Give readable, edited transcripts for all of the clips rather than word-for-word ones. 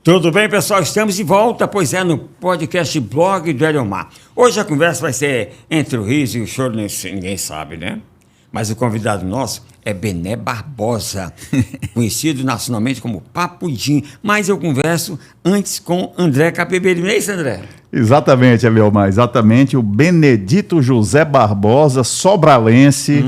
Tudo bem, pessoal? Estamos de volta, pois é, no podcast Blog do Eliomar. Hoje a conversa vai ser entre o riso e o choro, ninguém sabe, né? Mas o convidado nosso é Bené Barbosa, conhecido nacionalmente como Papudim. Mas eu converso antes com André Capiberibe, não é isso, André? Exatamente, Eliomar, exatamente. O Benedito José Barbosa, sobralense,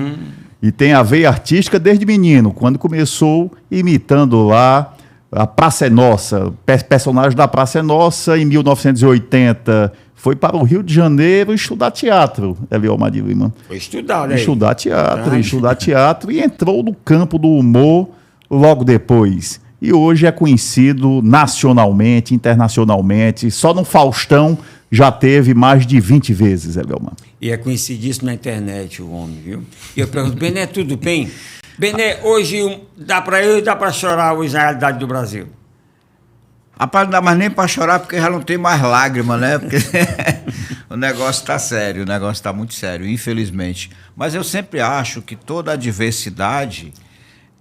e tem a veia artística desde menino, quando começou imitando lá a Praça é Nossa, personagem da Praça é Nossa. Em 1980 foi para o Rio de Janeiro estudar teatro, Eliomar de Lima. Foi estudar, né? Estudar teatro e entrou no campo do humor logo depois. E hoje é conhecido nacionalmente, internacionalmente. Só no Faustão já teve mais de 20 vezes, Eliomar. E é conhecidíssimo na internet o homem, viu? E eu pergunto, Bené, tudo bem? Bené, hoje dá para chorar hoje na realidade do Brasil? Rapaz, não dá mais nem para chorar porque já não tem mais lágrima, né? Porque o negócio está sério, o negócio está muito sério, infelizmente. Mas eu sempre acho que toda a diversidade,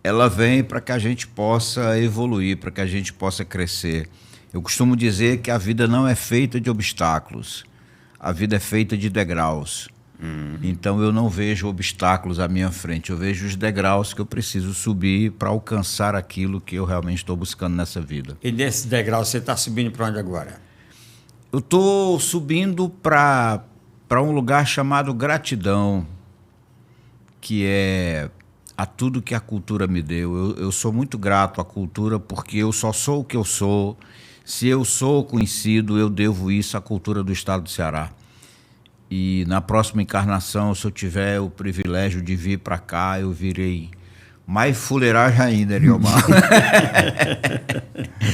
ela vem para que a gente possa evoluir, para que a gente possa crescer. Eu costumo dizer que a vida não é feita de obstáculos, a vida é feita de degraus. Então eu não vejo obstáculos à minha frente, eu vejo os degraus que eu preciso subir para alcançar aquilo que eu realmente estou buscando nessa vida. E nesse degrau você está subindo para onde agora? Eu estou subindo para um lugar chamado gratidão, que é a tudo que a cultura me deu. Eu sou muito grato à cultura porque eu só sou o que eu sou. Se eu sou conhecido, eu devo isso à cultura do estado do Ceará. E na próxima encarnação, se eu tiver o privilégio de vir para cá, eu virei mais fuleiragem ainda, Eliomar.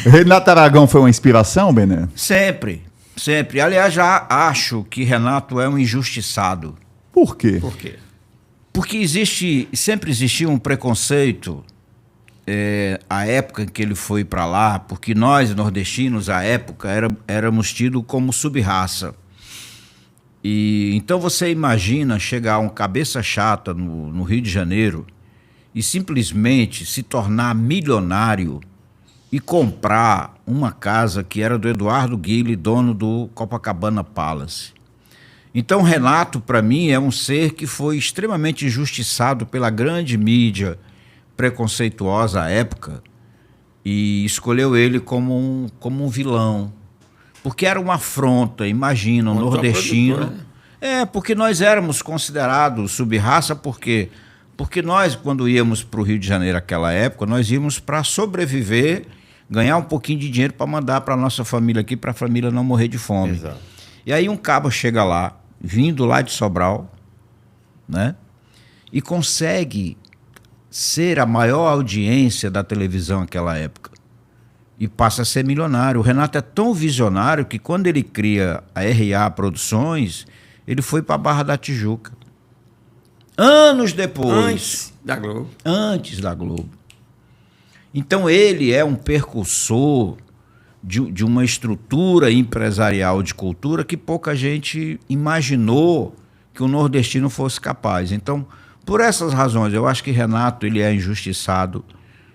Renato Aragão foi uma inspiração, Bené? Sempre, sempre. Aliás, já acho que Renato é um injustiçado. Por quê? Por quê? Porque sempre existiu um preconceito à época em que ele foi para lá, porque nós, nordestinos, à época, éramos tidos como sub-raça. E então você imagina chegar um cabeça chata no Rio de Janeiro e simplesmente se tornar milionário e comprar uma casa que era do Eduardo Guille, dono do Copacabana Palace. Então Renato, para mim, é um ser que foi extremamente injustiçado pela grande mídia preconceituosa à época e escolheu ele como um vilão. Porque era uma afronta, imagina, um nordestino. Porque nós éramos considerados sub-raça, porque nós, quando íamos para o Rio de Janeiro naquela época, nós íamos para sobreviver, ganhar um pouquinho de dinheiro para mandar para a nossa família aqui, para a família não morrer de fome. Exato. E aí um cabo chega lá, vindo lá de Sobral, né, e consegue ser a maior audiência da televisão naquela época. E passa a ser milionário. O Renato é tão visionário que quando ele cria a RA Produções, ele foi para a Barra da Tijuca. Anos depois. Antes da Globo. Então ele é um precursor de uma estrutura empresarial de cultura que pouca gente imaginou que o nordestino fosse capaz. Então, por essas razões, eu acho que Renato ele é injustiçado,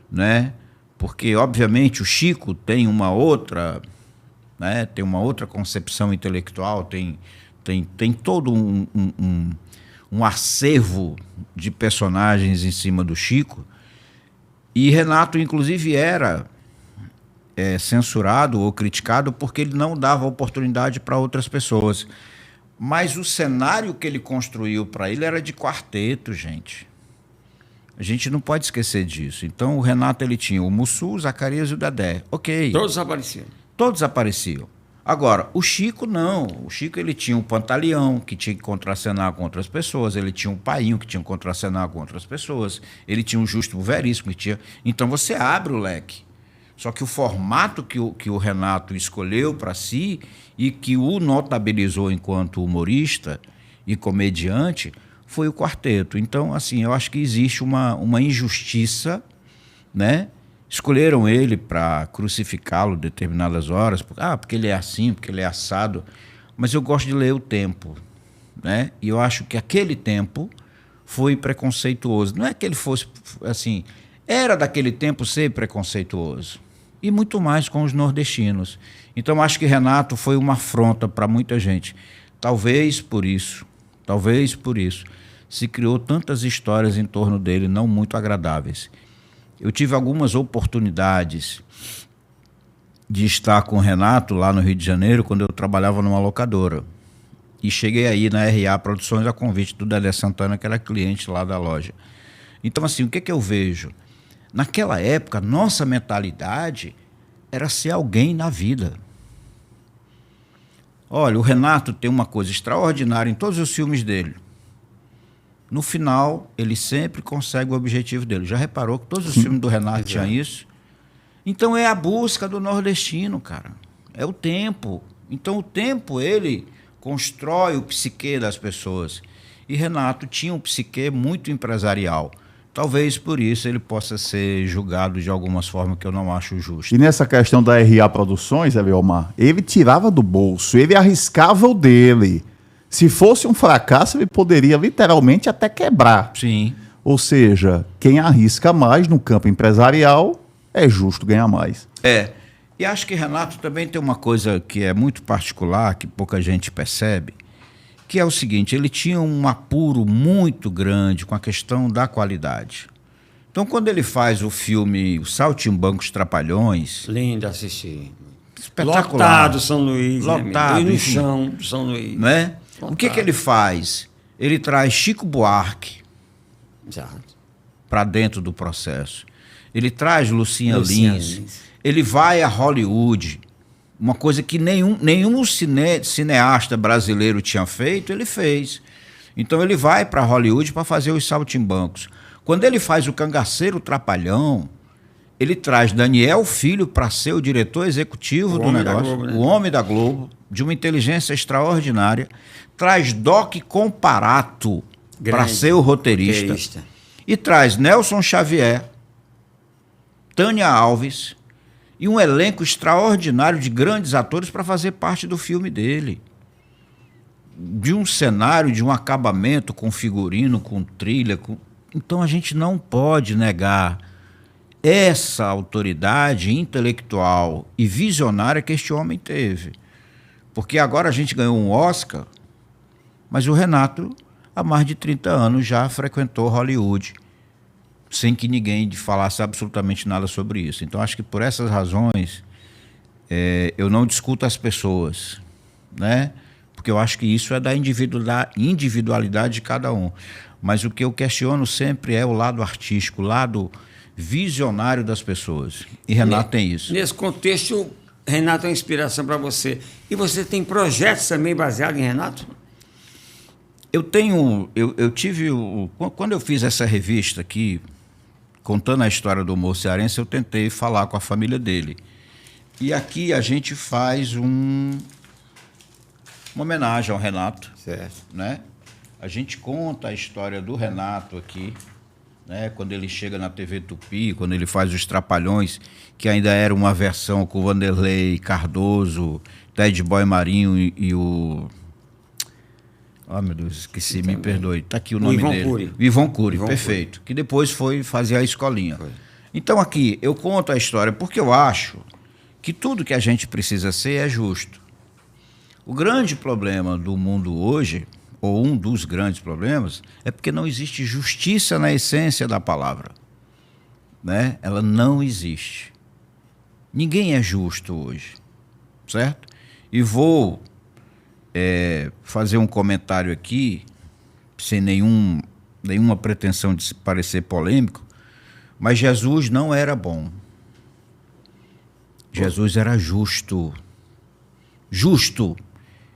né? Porque, obviamente, o Chico tem uma outra, né, tem uma outra concepção intelectual, tem todo um acervo de personagens em cima do Chico. E Renato, inclusive, era censurado ou criticado porque ele não dava oportunidade para outras pessoas. Mas o cenário que ele construiu para ele era de quarteto, gente. A gente não pode esquecer disso. Então, o Renato ele tinha o Mussu, o Zacarias e o Dedé. Ok. Todos apareciam. Todos apareciam. Agora, o Chico não. O Chico ele tinha o Pantaleão, que tinha que contracenar com outras pessoas. Ele tinha o Painho, que tinha que contracenar com outras pessoas. Ele tinha o Justo Veríssimo, que tinha... Então, você abre o leque. Só que o formato que o Renato escolheu para si e que o notabilizou enquanto humorista e comediante... foi o quarteto. Então, assim, eu acho que existe uma injustiça, né? Escolheram ele para crucificá-lo em determinadas horas, porque ele é assim, porque ele é assado. Mas eu gosto de ler o tempo, né? E eu acho que aquele tempo foi preconceituoso. Não é que ele fosse, assim, era daquele tempo ser preconceituoso. e muito mais com os nordestinos. Então, acho que Renato foi uma afronta para muita gente. Talvez por isso, se criou tantas histórias em torno dele não muito agradáveis. Eu tive algumas oportunidades de estar com o Renato lá no Rio de Janeiro, quando eu trabalhava numa locadora. E cheguei aí na RA Produções a convite do Dedé Santana, que era cliente lá da loja. Então, assim, o que eu vejo? Naquela época, nossa mentalidade era ser alguém na vida. Olha, o Renato tem uma coisa extraordinária em todos os filmes dele. No final, ele sempre consegue o objetivo dele. Já reparou que todos os filmes do Renato tinham isso? Então é a busca do nordestino, cara. É o tempo. Então o tempo, ele constrói o psiquê das pessoas. E Renato tinha um psiquê muito empresarial. Talvez por isso ele possa ser julgado de algumas formas que eu não acho justo. E nessa questão da RA Produções, Eliomar, ele tirava do bolso, ele arriscava o dele. Se fosse um fracasso, ele poderia literalmente até quebrar. Sim. Ou seja, quem arrisca mais no campo empresarial é justo ganhar mais. É. E acho que Renato também tem uma coisa que é muito particular, que pouca gente percebe, que é o seguinte: ele tinha um apuro muito grande com a questão da qualidade. Então, quando ele faz o filme Os Saltimbancos Trapalhões... Lindo assistir. Espetacular. Lotado São Luís. Lotado. Né? E no enfim, chão de São Luís. né? Lotado. O que ele faz? Ele traz Chico Buarque Exato. para dentro do processo. Ele traz Lucinha Lucinha Lins. Lins. Ele vai a Hollywood. Uma coisa que nenhum cineasta brasileiro tinha feito, ele fez. Então ele vai para Hollywood para fazer os Saltimbancos. Quando ele faz o Cangaceiro Trapalhão, ele traz Daniel Filho para ser o diretor executivo do negócio, Globo, né? o homem da Globo, de uma inteligência extraordinária. Traz Doc Comparato para ser o roteirista. E traz Nelson Xavier, Tânia Alves e um elenco extraordinário de grandes atores para fazer parte do filme dele. De um cenário, de um acabamento com figurino, com trilha. Então a gente não pode negar essa autoridade intelectual e visionária que este homem teve. Porque agora a gente ganhou um Oscar, mas o Renato, há mais de 30 anos, já frequentou Hollywood, sem que ninguém falasse absolutamente nada sobre isso. Então, acho que por essas razões, eu não discuto as pessoas, né? Porque eu acho que isso é da individualidade de cada um. Mas o que eu questiono sempre é o lado artístico, o lado visionário das pessoas. E Renato tem isso. Nesse contexto, Renato é uma inspiração para você. E você tem projetos também baseados em Renato? Eu tive... Quando eu fiz essa revista aqui, contando a história do humor cearense, eu tentei falar com a família dele. E aqui a gente faz uma homenagem ao Renato. Certo. Né? A gente conta a história do Renato aqui, né? Quando ele chega na TV Tupi, quando ele faz os Trapalhões, que ainda era uma versão com o Vanderlei Cardoso, Ted Boy Marinho e o... Ah, meu Deus, esqueci, me perdoe. Está aqui o nome Ivon dele. Cury. Ivon Cury, Ivon perfeito. Que depois foi fazer a escolinha. Foi. Então aqui, eu conto a história porque eu acho que tudo que a gente precisa ser é justo. O grande problema do mundo hoje, ou um dos grandes problemas, é porque não existe justiça na essência da palavra. Né? Ela não existe. Ninguém é justo hoje, certo? E vou fazer um comentário aqui, sem nenhuma pretensão de parecer polêmico, mas Jesus não era bom. Jesus era justo. Justo.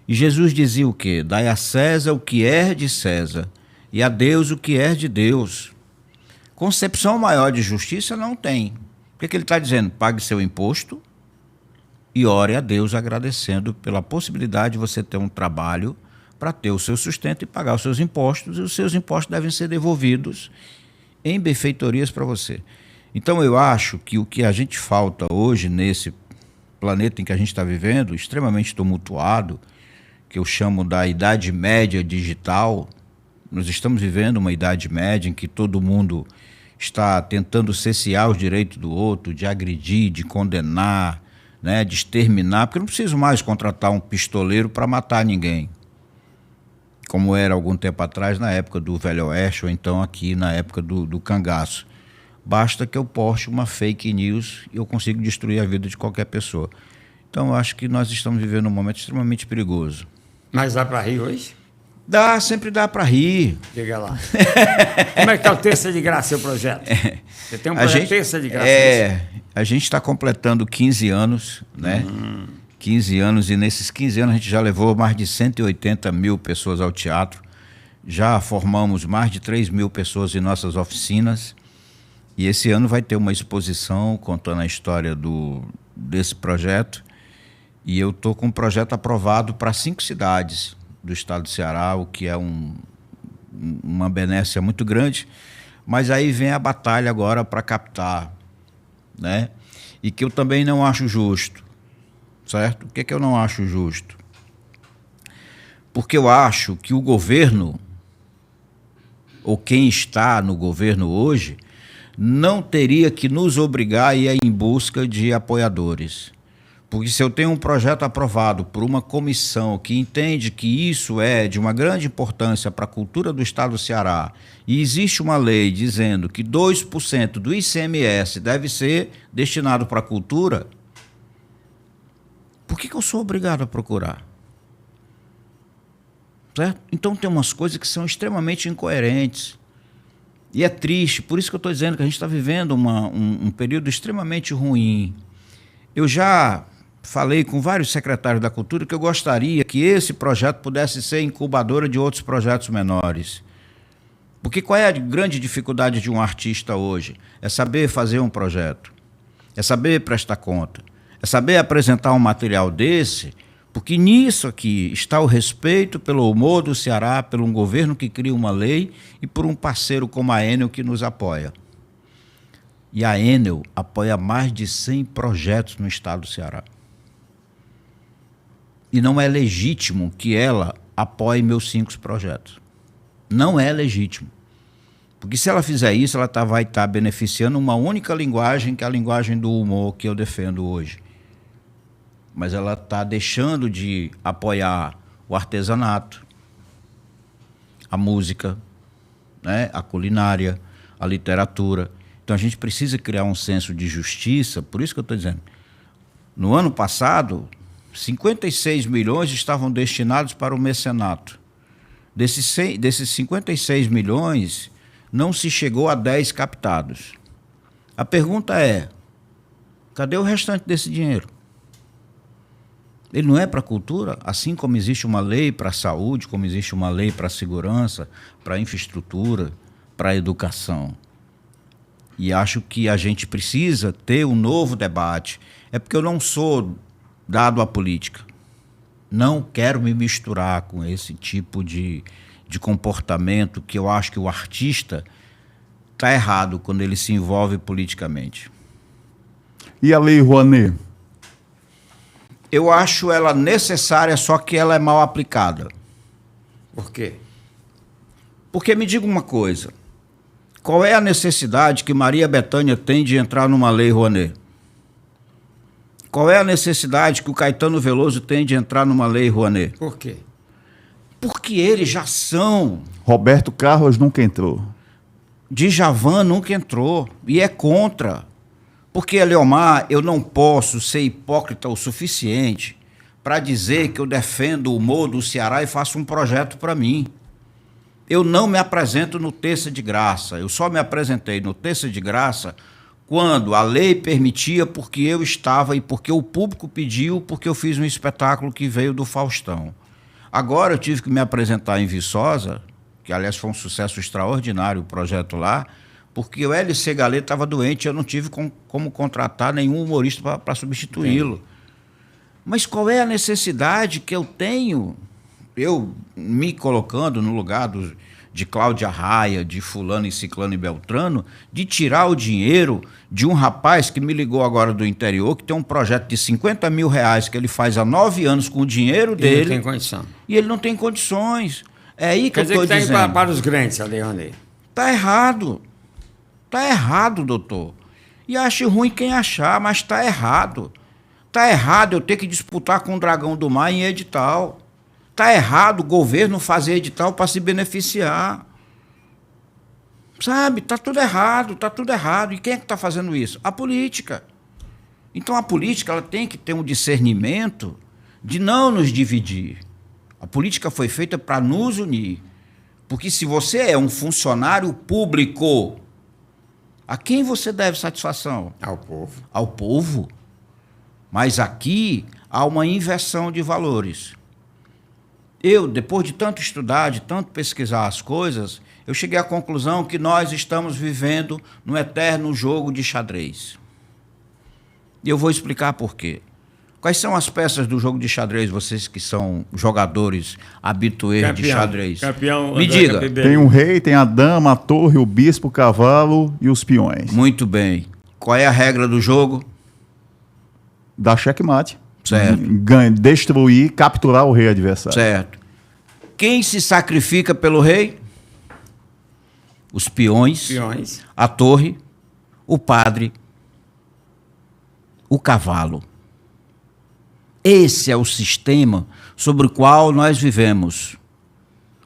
E Jesus dizia o quê? Dai a César o que é de César e a Deus o que é de Deus. Concepção maior de justiça não tem. O que ele está dizendo? Pague seu imposto e ore a Deus agradecendo pela possibilidade de você ter um trabalho para ter o seu sustento e pagar os seus impostos, e os seus impostos devem ser devolvidos em benfeitorias para você. Então eu acho que o que a gente falta hoje nesse planeta em que a gente está vivendo, extremamente tumultuado, que eu chamo da Idade Média digital, nós estamos vivendo uma Idade Média em que todo mundo está tentando cessear os direitos do outro, de agredir, de condenar, né, de exterminar, porque eu não preciso mais contratar um pistoleiro para matar ninguém, como era algum tempo atrás, na época do Velho Oeste, ou então aqui na época do cangaço. Basta que eu poste uma fake news e eu consigo destruir a vida de qualquer pessoa. Então eu acho que nós estamos vivendo um momento extremamente perigoso. Mas dá para rir hoje? Sempre dá para rir. Diga lá. Como é que está o Terça de Graça, seu projeto? Você tem um projeto Terça de Graça? A gente está completando 15 anos, né? 15 anos, e nesses 15 anos a gente já levou mais de 180 mil pessoas ao teatro. Já formamos mais de 3 mil pessoas em nossas oficinas. E esse ano vai ter uma exposição contando a história desse projeto. E eu estou com um projeto aprovado para 5 cidades do estado do Ceará, o que é uma benécia muito grande, mas aí vem a batalha agora para captar, né? E que eu também não acho justo, certo? O que é que eu não acho justo? Porque eu acho que o governo, ou quem está no governo hoje, não teria que nos obrigar a ir em busca de apoiadores. Porque se eu tenho um projeto aprovado por uma comissão que entende que isso é de uma grande importância para a cultura do estado do Ceará, e existe uma lei dizendo que 2% do ICMS deve ser destinado para a cultura, por que eu sou obrigado a procurar? Certo? Então tem umas coisas que são extremamente incoerentes. E é triste, por isso que eu estou dizendo que a gente está vivendo um período extremamente ruim. Eu já falei com vários secretários da cultura que eu gostaria que esse projeto pudesse ser incubadora de outros projetos menores. Porque qual é a grande dificuldade de um artista hoje? É saber fazer um projeto, é saber prestar conta, é saber apresentar um material desse, porque nisso aqui está o respeito pelo humor do Ceará, pelo um governo que cria uma lei e por um parceiro como a Enel que nos apoia. E a Enel apoia mais de 100 projetos no estado do Ceará. E não é legítimo que ela apoie meus 5 projetos. Não é legítimo. Porque se ela fizer isso, ela vai estar beneficiando uma única linguagem, que é a linguagem do humor que eu defendo hoje. Mas ela está deixando de apoiar o artesanato, a música, né, a culinária, a literatura. Então a gente precisa criar um senso de justiça, por isso que eu estou dizendo. No ano passado, 56 milhões estavam destinados para o mecenato. Desses 56 milhões, não se chegou a 10 captados. A pergunta é, cadê o restante desse dinheiro? Ele não é para a cultura, assim como existe uma lei para a saúde, como existe uma lei para a segurança, para a infraestrutura, para a educação. E acho que a gente precisa ter um novo debate. É porque eu não sou dado à política. Não quero me misturar com esse tipo de comportamento que eu acho que o artista está errado quando ele se envolve politicamente. E a Lei Rouanet? Eu acho ela necessária, só que ela é mal aplicada. Por quê? Porque me diga uma coisa, qual é a necessidade que Maria Bethânia tem de entrar numa Lei Rouanet? Qual é a necessidade que o Caetano Veloso tem de entrar numa Lei Rouanet? Por quê? Porque eles já são. Roberto Carlos nunca entrou. Djavan nunca entrou e é contra. Porque, Eliomar, eu não posso ser hipócrita o suficiente para dizer que eu defendo o humor do Ceará e faço um projeto para mim. Eu não me apresento no Terça de Graça. Eu só me apresentei no Terça de Graça quando a lei permitia, porque eu estava e porque o público pediu, porque eu fiz um espetáculo que veio do Faustão. Agora eu tive que me apresentar em Viçosa, que aliás foi um sucesso extraordinário o projeto lá, porque o LC Galeta estava doente e eu não tive como contratar nenhum humorista para substituí-lo. Mas qual é a necessidade que eu tenho, eu me colocando no lugar de Cláudia Raia, de fulano e ciclano e beltrano, de tirar o dinheiro de um rapaz que me ligou agora do interior, que tem um projeto de 50 mil reais que ele faz há 9 anos com o dinheiro dele. Ele não tem condição. E ele não tem condições. É aí que eu estou dizendo. Quer dizer que está para os grandes, a Lei Rouanet. Está errado. Está errado, doutor. E ache ruim quem achar, mas está errado. Está errado eu ter que disputar com o Dragão do Mar em edital. Está errado o governo fazer edital para se beneficiar. Sabe, está tudo errado, está tudo errado. E quem é que está fazendo isso? A política. Então a política ela tem que ter um discernimento de não nos dividir. A política foi feita para nos unir. Porque se você é um funcionário público, a quem você deve satisfação? Ao povo. Ao povo. Mas aqui há uma inversão de valores. Eu, depois de tanto estudar, de tanto pesquisar as coisas, eu cheguei à conclusão que nós estamos vivendo num eterno jogo de xadrez. E eu vou explicar por quê. Quais são as peças do jogo de xadrez, vocês que são jogadores habituês de xadrez? Campeão. Me diga. Tem o rei, tem a dama, a torre, o bispo, o cavalo e os peões. Muito bem. Qual é a regra do jogo? Dá checkmate. Certo. Destruir, capturar o rei adversário. Certo. Quem se sacrifica pelo rei? Os peões, a torre, o padre, o cavalo. Esse é o sistema sobre o qual nós vivemos.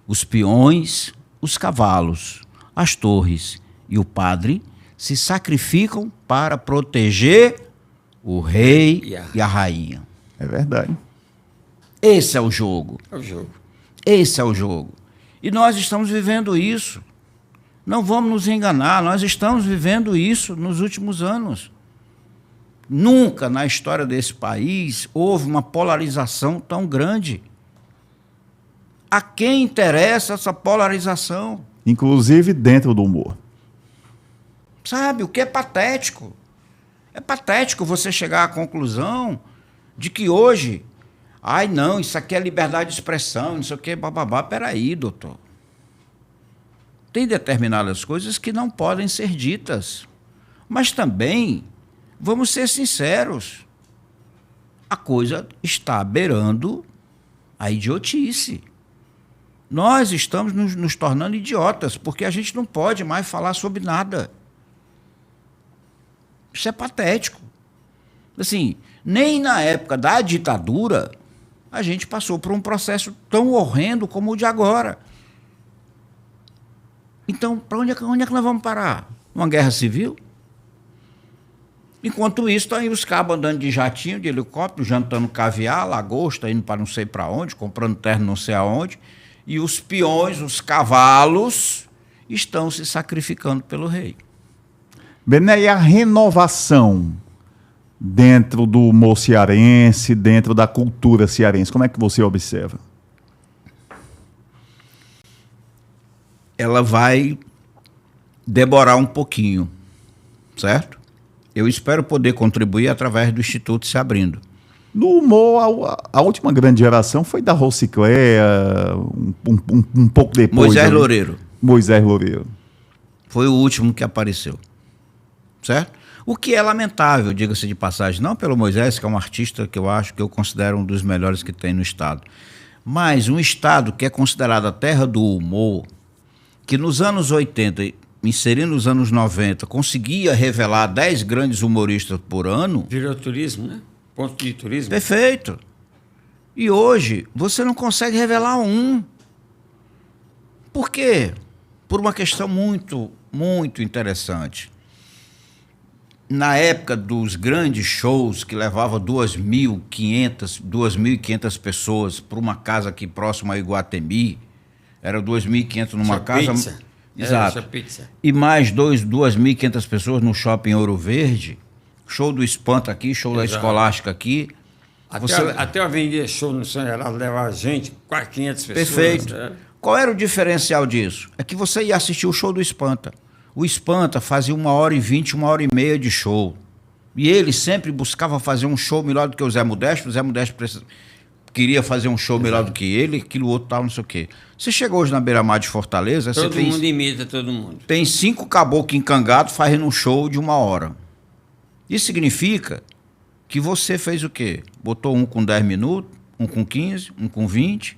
Os peões, os cavalos, as torres e o padre se sacrificam para proteger o rei e a rainha. É verdade. Esse é o jogo. É o jogo. Esse é o jogo. E nós estamos vivendo isso. Não vamos nos enganar, nós estamos vivendo isso nos últimos anos. Nunca na história desse país houve uma polarização tão grande. A quem interessa essa polarização? Inclusive dentro do humor. Sabe, o que é patético? É patético você chegar à conclusão de que hoje, ai não, isso aqui é liberdade de expressão, não sei o que, bababá. Peraí, doutor. Tem determinadas coisas que não podem ser ditas. Mas também, vamos ser sinceros, a coisa está beirando a idiotice. Nós estamos nos tornando idiotas, porque a gente não pode mais falar sobre nada. Isso é patético. Assim, nem na época da ditadura a gente passou por um processo tão horrendo como o de agora. Então, para onde é que nós vamos parar? Uma guerra civil? Enquanto isso, estão aí os cabos andando de jatinho, de helicóptero, jantando caviar, lagosta, indo para não sei para onde, comprando terra não sei aonde, e os peões, os cavalos, estão se sacrificando pelo rei. Bené, e a renovação dentro do humor cearense, dentro da cultura cearense, como é que você observa? Ela vai demorar um pouquinho, certo? Eu espero poder contribuir através do Instituto Se Abrindo. No humor, a última grande geração foi da Rocicléia, um pouco depois. Moisés Loureiro. Moisés Loureiro. Foi o último que apareceu, certo? O que é lamentável, diga-se de passagem, não pelo Moisés, que é um artista que eu considero um dos melhores que tem no estado, mas um estado que é considerado a terra do humor, que nos anos 80, inserindo nos anos 90, conseguia revelar 10 grandes humoristas por ano. Virou turismo, né? Ponto de turismo. Perfeito. E hoje, você não consegue revelar um. Por quê? Por uma questão muito, muito interessante. Na época dos grandes shows, que levava 2.500 pessoas para uma casa aqui próxima a Iguatemi, era 2.500 numa casa. Pizza. Exato. Pizza. E mais 2.500 pessoas no shopping Ouro Verde. Show do Espanto aqui, show da Escolástica aqui. Até eu vendia show no São Geraldo, levava gente, quase 500 pessoas. Perfeito. Qual era o diferencial disso? É que você ia assistir o show do Espanta. O Espanta fazia 1h20, 1h30 de show. E ele sempre buscava fazer um show melhor do que o Zé Modesto. O Zé Modesto queria fazer um show melhor do que ele, aquilo outro tal, não sei o quê. Você chegou hoje na Beira-Mar de Fortaleza... Todo mundo imita todo mundo. Tem 5 caboclos encangados fazendo um show de 1 hora. Isso significa que você fez o quê? Botou um com 10 minutos, um com 15, um com 20.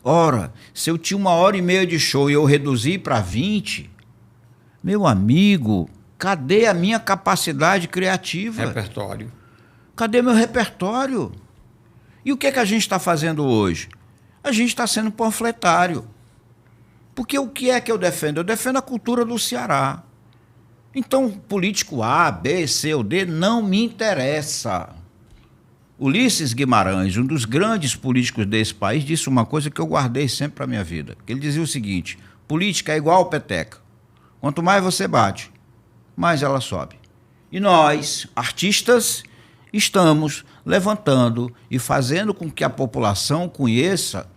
Ora, se eu tinha 1h30 de show e eu reduzi para 20, Meu amigo, cadê a minha capacidade criativa? Repertório. Cadê meu repertório? E o que é que a gente está fazendo hoje? A gente está sendo panfletário. Porque o que é que eu defendo? Eu defendo a cultura do Ceará. Então, político A, B, C ou D não me interessa. Ulisses Guimarães, um dos grandes políticos desse país, disse uma coisa que eu guardei sempre para a minha vida. Ele dizia o seguinte: política é igual peteca. Quanto mais você bate, mais ela sobe. E nós, artistas, estamos levantando e fazendo com que a população conheça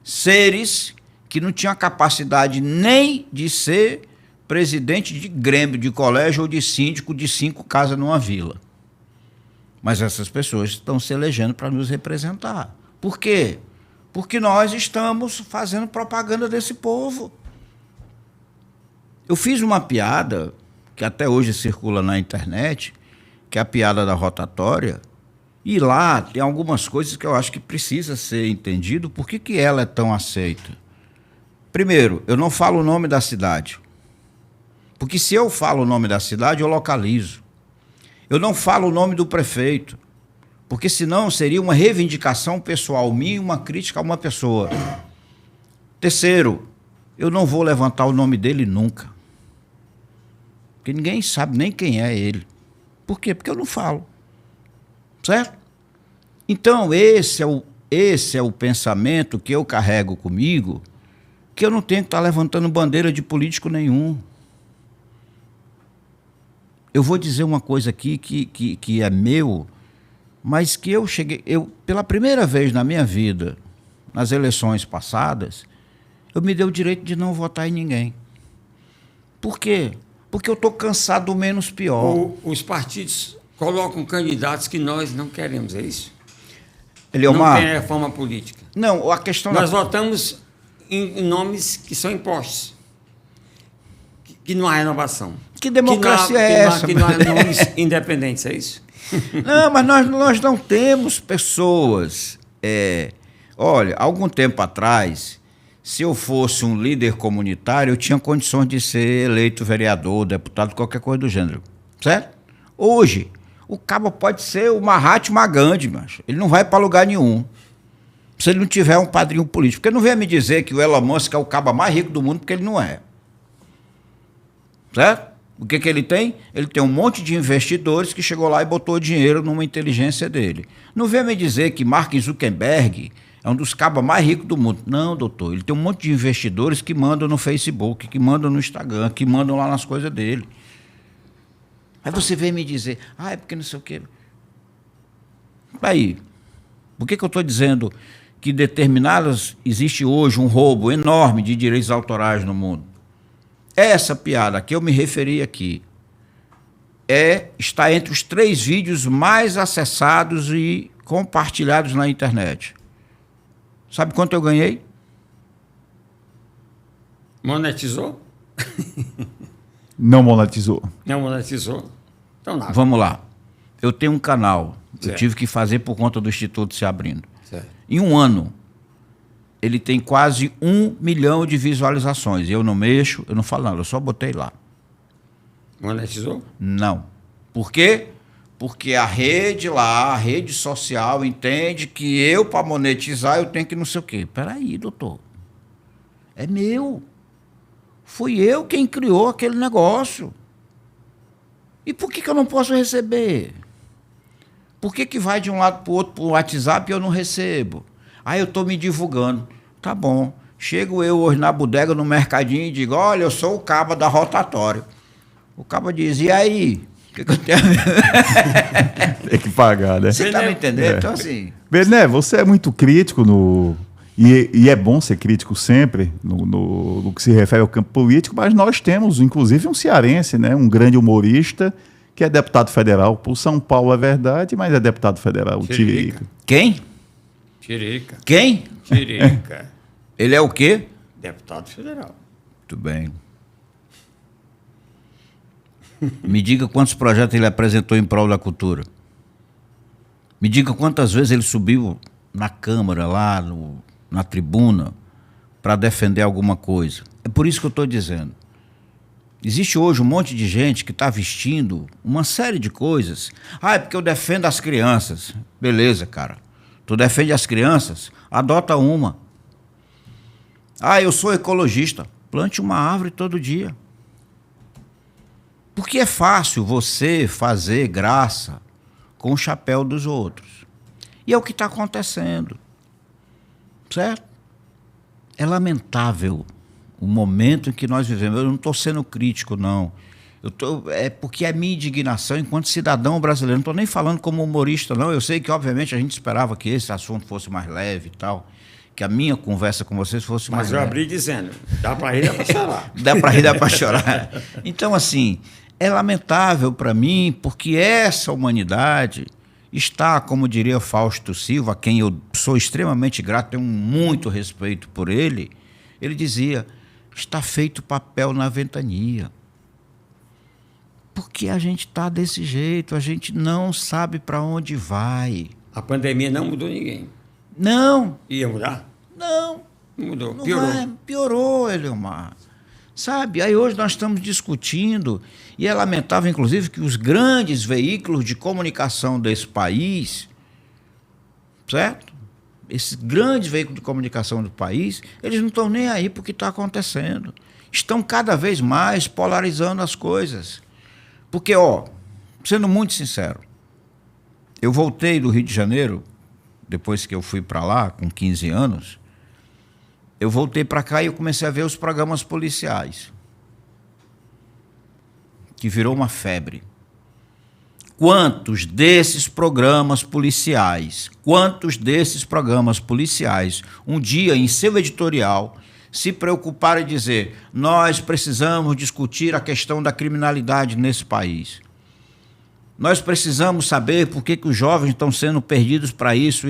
seres que não tinham capacidade nem de ser presidente de grêmio, de colégio ou de síndico de 5 casas numa vila. Mas essas pessoas estão se elegendo para nos representar. Por quê? Porque nós estamos fazendo propaganda desse povo. Eu fiz uma piada, que até hoje circula na internet, que é a piada da rotatória, e lá tem algumas coisas que eu acho que precisa ser entendido. Por que ela é tão aceita? Primeiro, eu não falo o nome da cidade. Porque se eu falo o nome da cidade, eu localizo. Eu não falo o nome do prefeito, porque senão seria uma reivindicação pessoal minha e uma crítica a uma pessoa. Terceiro, eu não vou levantar o nome dele nunca. Porque ninguém sabe nem quem é ele. Por quê? Porque eu não falo. Certo? Então, esse é o pensamento que eu carrego comigo, que eu não tenho que estar levantando bandeira de político nenhum. Eu vou dizer uma coisa aqui que é meu, mas que pela primeira vez na minha vida, nas eleições passadas, eu me dei o direito de não votar em ninguém. Por quê? Porque eu estou cansado do menos pior. Os partidos colocam candidatos que nós não queremos, é isso? Eliomar, não tem reforma política. Não, a questão... Nós votamos em nomes que são impostos, que não há renovação. Que democracia é essa? Que não há nomes independentes, é isso? Não, mas nós não temos pessoas... olha, algum tempo atrás, se eu fosse um líder comunitário, eu tinha condições de ser eleito vereador, deputado, qualquer coisa do gênero. Certo? Hoje, o cabo pode ser o Mahatma Gandhi, mas ele não vai para lugar nenhum. Se ele não tiver um padrinho político. Porque não venha me dizer que o Elon Musk é o cabo mais rico do mundo, porque ele não é. Certo? O que ele tem? Ele tem um monte de investidores que chegou lá e botou dinheiro numa inteligência dele. Não venha me dizer que Mark Zuckerberg é um dos cabas mais ricos do mundo. Não, doutor. Ele tem um monte de investidores que mandam no Facebook, que mandam no Instagram, que mandam lá nas coisas dele. Aí você vem me dizer, é porque não sei o quê. Aí, por que eu estou dizendo que existe hoje um roubo enorme de direitos autorais no mundo? Essa piada que eu me referi aqui está entre os 3 vídeos mais acessados e compartilhados na internet. Sabe quanto eu ganhei? Monetizou? Não monetizou. Não monetizou? Então nada. Vamos lá. Eu tenho um canal. Certo. Eu tive que fazer por conta do Instituto se abrindo. Certo. Em um ano, ele tem quase 1 milhão de visualizações. Eu não mexo, eu não falo nada, eu só botei lá. Monetizou? Não. Por quê? Porque a rede lá, a rede social, entende que eu, para monetizar, eu tenho que não sei o quê. Peraí, doutor. É meu. Fui eu quem criou aquele negócio. E por que eu não posso receber? Por que vai de um lado para o outro, para o WhatsApp, e eu não recebo? Eu estou me divulgando. Tá bom. Chego eu hoje na bodega, no mercadinho, e digo, olha, eu sou o caba da rotatória. O caba diz, e aí? O que eu tenho a ver? Tem que pagar, né? Você está me entendendo? Então, assim... Bené, você é muito crítico e é bom ser crítico sempre no que se refere ao campo político, mas nós temos, inclusive, um cearense, né? Um grande humorista, que é deputado federal. Por São Paulo é verdade, mas é deputado federal, o Tiririca. Quem? Tiririca. Quem? Tiririca. Ele é o quê? Deputado federal. Muito bem. Me diga quantos projetos ele apresentou em prol da cultura. Me diga quantas vezes ele subiu na Câmara, lá na tribuna, para defender alguma coisa. É por isso que eu estou dizendo. Existe hoje um monte de gente que está vestindo uma série de coisas. Ah, é porque eu defendo as crianças. Beleza, cara. Tu defende as crianças? Adota uma. Ah, eu sou ecologista. Plante uma árvore todo dia. Porque é fácil você fazer graça com o chapéu dos outros. E é o que está acontecendo. Certo? É lamentável o momento em que nós vivemos. Eu não estou sendo crítico, não. É porque é minha indignação enquanto cidadão brasileiro. Não estou nem falando como humorista, não. Eu sei que, obviamente, a gente esperava que esse assunto fosse mais leve e tal. Que a minha conversa com vocês fosse mais leve. Mas eu abri dizendo, dá para rir, dá para chorar. Dá para rir, dá para chorar. Então, assim, é lamentável para mim, porque essa humanidade está, como diria Fausto Silva, a quem eu sou extremamente grato, tenho muito respeito por ele, ele dizia, está feito papel na ventania. Porque a gente está desse jeito, a gente não sabe para onde vai. A pandemia não mudou ninguém. Não. Ia mudar? Não. Não mudou, Não piorou. vai, piorou, Eliomar. Sabe? Aí hoje nós estamos discutindo, e é lamentável, inclusive, que os grandes veículos de comunicação desse país, certo? Esses grandes veículos de comunicação do país, eles não estão nem aí para o que está acontecendo. Estão cada vez mais polarizando as coisas. Porque, sendo muito sincero, eu voltei do Rio de Janeiro, depois que eu fui para lá, com 15 anos, eu voltei para cá e eu comecei a ver os programas policiais, que virou uma febre. Quantos desses programas policiais, um dia em seu editorial, se preocuparam em dizer, nós precisamos discutir a questão da criminalidade nesse país. Nós precisamos saber por que os jovens estão sendo perdidos para isso.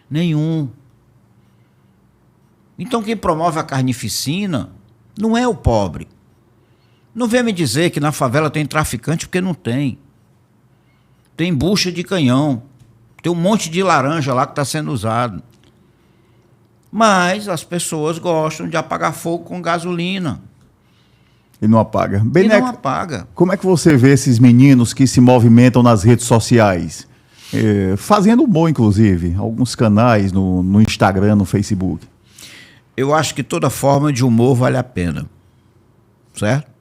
Nenhum. Então quem promove a carnificina não é o pobre. Não venha me dizer que na favela tem traficante, porque não tem. Tem bucha de canhão. Tem um monte de laranja lá que está sendo usado. Mas as pessoas gostam de apagar fogo com gasolina. E não apaga. E não apaga. Como é que você vê esses meninos que se movimentam nas redes sociais? Fazendo humor, inclusive. Alguns canais no Instagram, no Facebook. Eu acho que toda forma de humor vale a pena. Certo?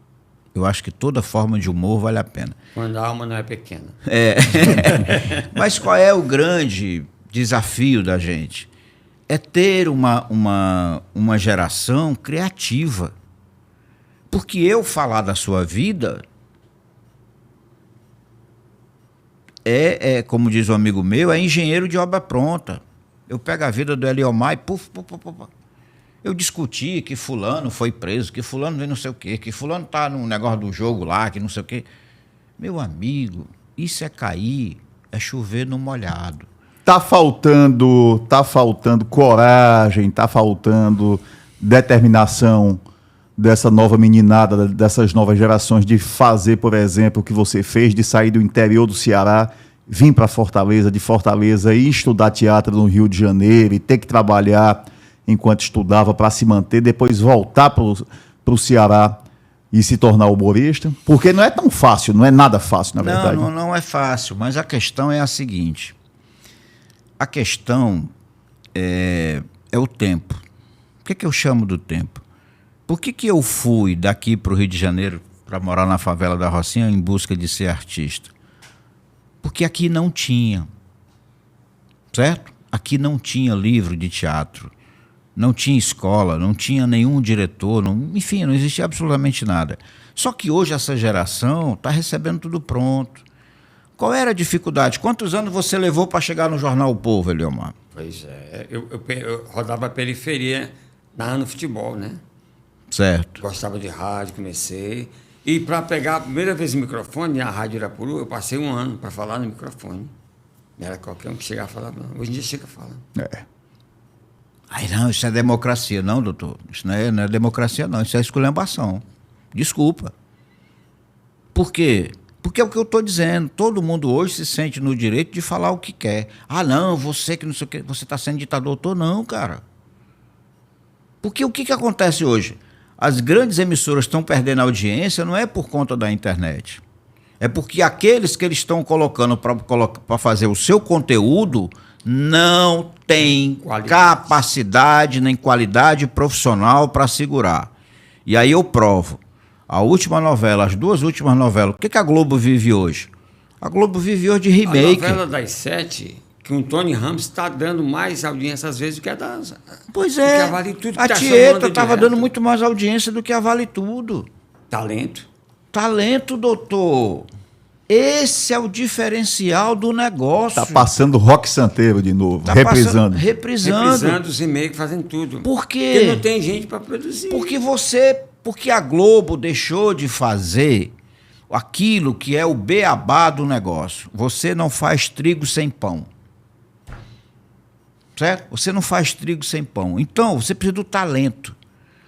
Eu acho que toda forma de humor vale a pena. Quando a alma não é pequena. Mas qual é o grande desafio da gente? É ter uma geração criativa. Porque eu falar da sua vida como diz um amigo meu, é engenheiro de obra pronta. Eu pego a vida do Eliomar e puf. Eu discuti que fulano foi preso, que fulano vem não sei o quê, que fulano tá num negócio do jogo lá, que não sei o quê. Meu amigo, isso é cair, é chover no molhado. Tá faltando coragem, tá faltando determinação dessa nova meninada, dessas novas gerações de fazer, por exemplo, o que você fez, de sair do interior do Ceará, vir para Fortaleza, de Fortaleza e estudar teatro no Rio de Janeiro e ter que trabalhar enquanto estudava para se manter, depois voltar para o Ceará e se tornar humorista? Porque não é tão fácil, não é nada fácil, na verdade. Não é fácil, mas a questão é a seguinte. A questão é o tempo. O que eu chamo do tempo? Por que eu fui daqui para o Rio de Janeiro para morar na favela da Rocinha em busca de ser artista? Porque aqui não tinha, certo? Aqui não tinha livro de teatro, não tinha escola, não tinha nenhum diretor, enfim, não existia absolutamente nada. Só que hoje essa geração está recebendo tudo pronto. Qual era a dificuldade? Quantos anos você levou para chegar no Jornal O Povo, Eliomar? Pois é, eu rodava a periferia no futebol, né? Certo. Gostava de rádio, comecei. E para pegar a primeira vez o microfone, a Rádio Irapuru, eu passei 1 ano para falar no microfone. Não era qualquer um que chegava a falar, não. Hoje em dia chega a falar. Aí não, isso é democracia. Não, doutor. Isso não é democracia, não. Isso é esculhambação. Desculpa. Por quê? Porque é o que eu estou dizendo. Todo mundo hoje se sente no direito de falar o que quer. Ah, não, você que não sei o que, você está sendo ditador. Eu tô não, cara. Porque o que acontece hoje? as grandes emissoras estão perdendo audiência não é por conta da internet. É porque aqueles que eles estão colocando para fazer o seu conteúdo não têm capacidade nem qualidade profissional para segurar. E aí eu provo. A última novela, as 2 últimas novelas, o que a Globo vive hoje? A Globo vive hoje de remake. A novela das 7, que o Tony Ramos está dando mais audiência às vezes do que a das... Pois é, a Vale Tudo a tá Tieta estava dando muito mais audiência do que a Vale Tudo. Talento. Talento, doutor. Esse é o diferencial do negócio. Tá passando Rock Santeiro de novo, Tá reprisando. Reprisando os remakes, fazendo tudo. Por quê? Porque não tem gente para produzir. Porque a Globo deixou de fazer aquilo que é o beabá do negócio. Você não faz trigo sem pão. Certo? Você não faz trigo sem pão. Então, você precisa do talento.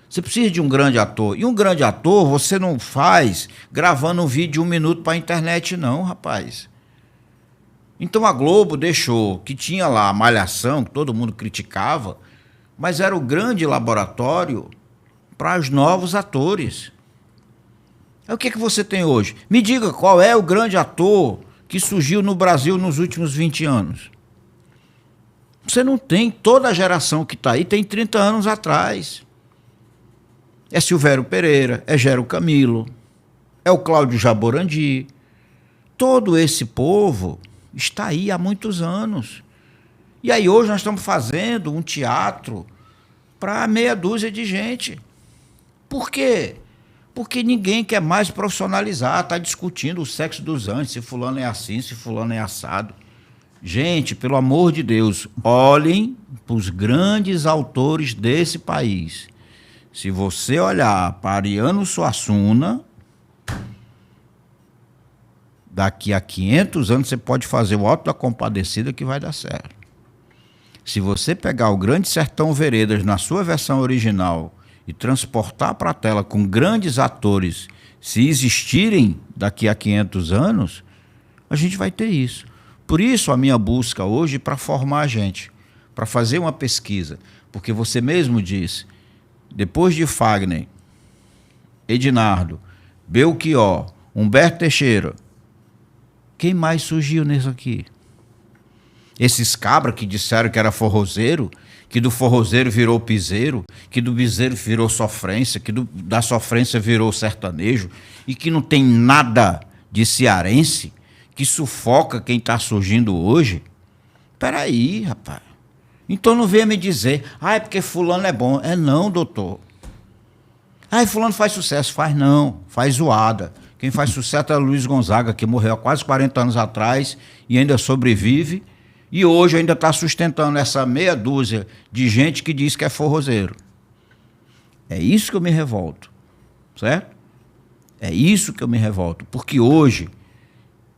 Você precisa de um grande ator. E um grande ator você não faz gravando um vídeo de 1 minuto para a internet, não, rapaz. Então a Globo deixou, que tinha lá a Malhação, que todo mundo criticava, mas era o grande laboratório para os novos atores. É o que você tem hoje? Me diga qual é o grande ator que surgiu no Brasil nos últimos 20 anos. Você não tem. Toda a geração que está aí tem 30 anos atrás. É Silvério Pereira, é Gero Camilo, é o Cláudio Jaborandi. Todo esse povo está aí há muitos anos. E aí hoje nós estamos fazendo um teatro para meia dúzia de gente. Por quê? Porque ninguém quer mais profissionalizar, está discutindo o sexo dos anjos, se fulano é assim, se fulano é assado. Gente, pelo amor de Deus, olhem para os grandes autores desse país. Se você olhar para Ariano Suassuna, daqui a 500 anos você pode fazer o Auto da Compadecida que vai dar certo. Se você pegar o Grande Sertão Veredas na sua versão original e transportar para a tela com grandes atores, se existirem daqui a 500 anos, a gente vai ter isso. Por isso a minha busca hoje para formar a gente, para fazer uma pesquisa, porque você mesmo disse, depois de Fagner, Edinardo, Belchior, Humberto Teixeira, quem mais surgiu nisso aqui? Esses cabras que disseram que era forrozeiro, que do forrozeiro virou piseiro, que do piseiro virou sofrência, que da sofrência virou sertanejo, e que não tem nada de cearense, que sufoca quem está surgindo hoje. Peraí, rapaz. Então não venha me dizer, é porque fulano é bom. É não, doutor. Fulano faz sucesso. Faz não, faz zoada. Quem faz sucesso é o Luiz Gonzaga, que morreu há quase 40 anos atrás e ainda sobrevive. E hoje ainda está sustentando essa meia dúzia de gente que diz que é forrozeiro. É isso que eu me revolto. Certo? É isso que eu me revolto. Porque hoje,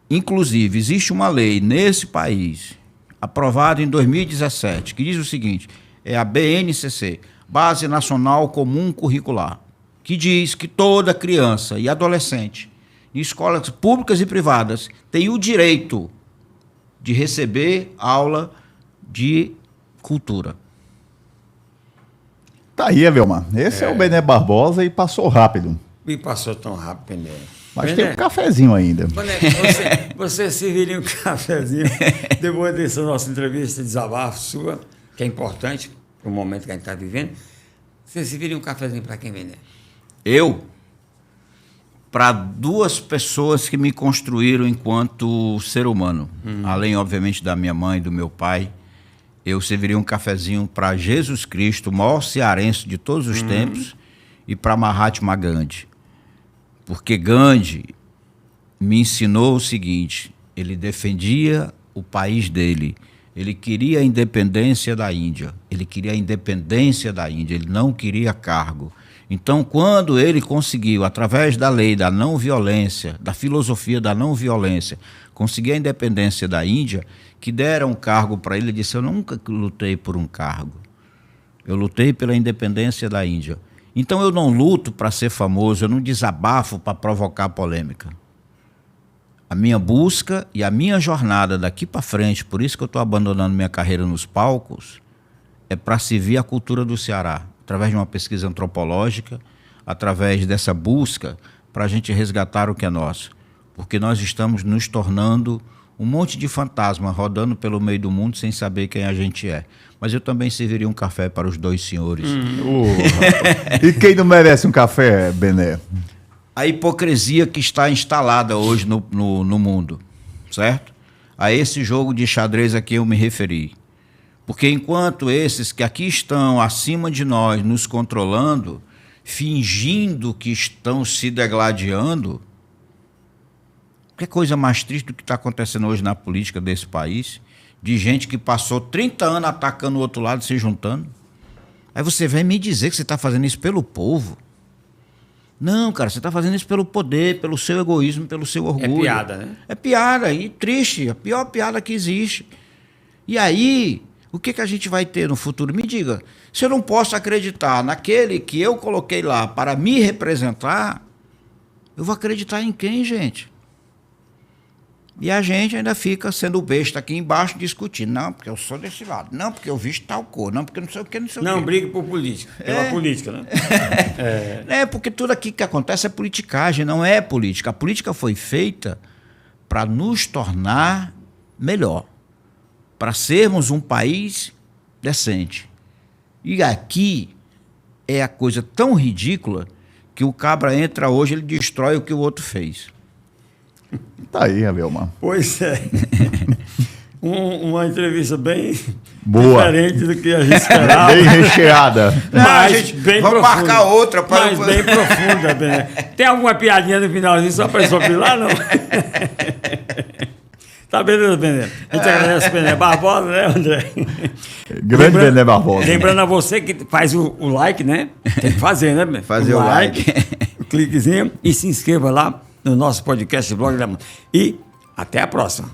inclusive, existe uma lei nesse país, aprovada em 2017, que diz o seguinte, é a BNCC, Base Nacional Comum Curricular, que diz que toda criança e adolescente, em escolas públicas e privadas, tem o direito de receber aula de cultura. Tá aí, Evelmar. Esse é o Bené Barbosa e passou rápido. E passou tão rápido, Bené. Mas tem um cafezinho ainda. Bené, você serviria um cafezinho depois dessa nossa entrevista de desabafo sua, que é importante para o momento que a gente está vivendo. Você serviria um cafezinho para quem, Bené? Eu? Para 2 pessoas que me construíram enquanto ser humano. Além, obviamente, da minha mãe e do meu pai, eu serviria um cafezinho para Jesus Cristo, o maior cearense de todos os tempos, e para Mahatma Gandhi. Porque Gandhi me ensinou o seguinte, ele defendia o país dele, ele queria a independência da Índia, ele não queria cargo. Então, quando ele conseguiu, através da lei da não violência, da filosofia da não violência, conseguir a independência da Índia, que deram um cargo para ele, ele disse, eu nunca lutei por um cargo, eu lutei pela independência da Índia. Então eu não luto para ser famoso, eu não desabafo para provocar polêmica. A minha busca e a minha jornada daqui para frente, por isso que eu estou abandonando minha carreira nos palcos, é para servir a cultura do Ceará, através de uma pesquisa antropológica, através dessa busca, para a gente resgatar o que é nosso. Porque nós estamos nos tornando um monte de fantasma rodando pelo meio do mundo sem saber quem a gente é. Mas eu também serviria um café para os dois senhores. E quem não merece um café, Bené? A hipocrisia que está instalada hoje no mundo, certo? A esse jogo de xadrez a que eu me referi. Porque enquanto esses que aqui estão acima de nós, nos controlando, fingindo que estão se degladiando, que coisa mais triste do que está acontecendo hoje na política desse país, de gente que passou 30 anos atacando o outro lado, se juntando. Aí você vem me dizer que você está fazendo isso pelo povo. Não, cara, você está fazendo isso pelo poder, pelo seu egoísmo, pelo seu orgulho. É piada, né? É piada, e triste, a pior piada que existe. E aí, o que a gente vai ter no futuro? Me diga, se eu não posso acreditar naquele que eu coloquei lá para me representar, eu vou acreditar em quem, gente? E a gente ainda fica sendo besta aqui embaixo discutindo. Não, porque eu sou desse lado. Não, porque eu visto tal cor. Não, porque não sei o que, não sei o que. Não, briga por política. Pela política, né? Porque tudo aqui que acontece é politicagem, não é política. A política foi feita para nos tornar melhor. Para sermos um país decente. E aqui é a coisa tão ridícula que o cabra entra hoje, ele destrói o que o outro fez. Tá aí, Abelmar. Pois é. Uma entrevista bem boa, diferente do que a gente esperava. bem recheada. Mas gente, bem vamos profunda. marcar outra. Mas bem profunda, Bené. Tem alguma piadinha no finalzinho só para desopilar, não? Tá beleza, Bené. A gente agradece o Bené Barbosa, né, André? Grande Bené Barbosa. Lembrando a você que faz o like, né? Tem que fazer, né, Bené? Fazer o like. O cliquezinho e se inscreva lá no nosso podcast Blog da Mãe. E até a próxima.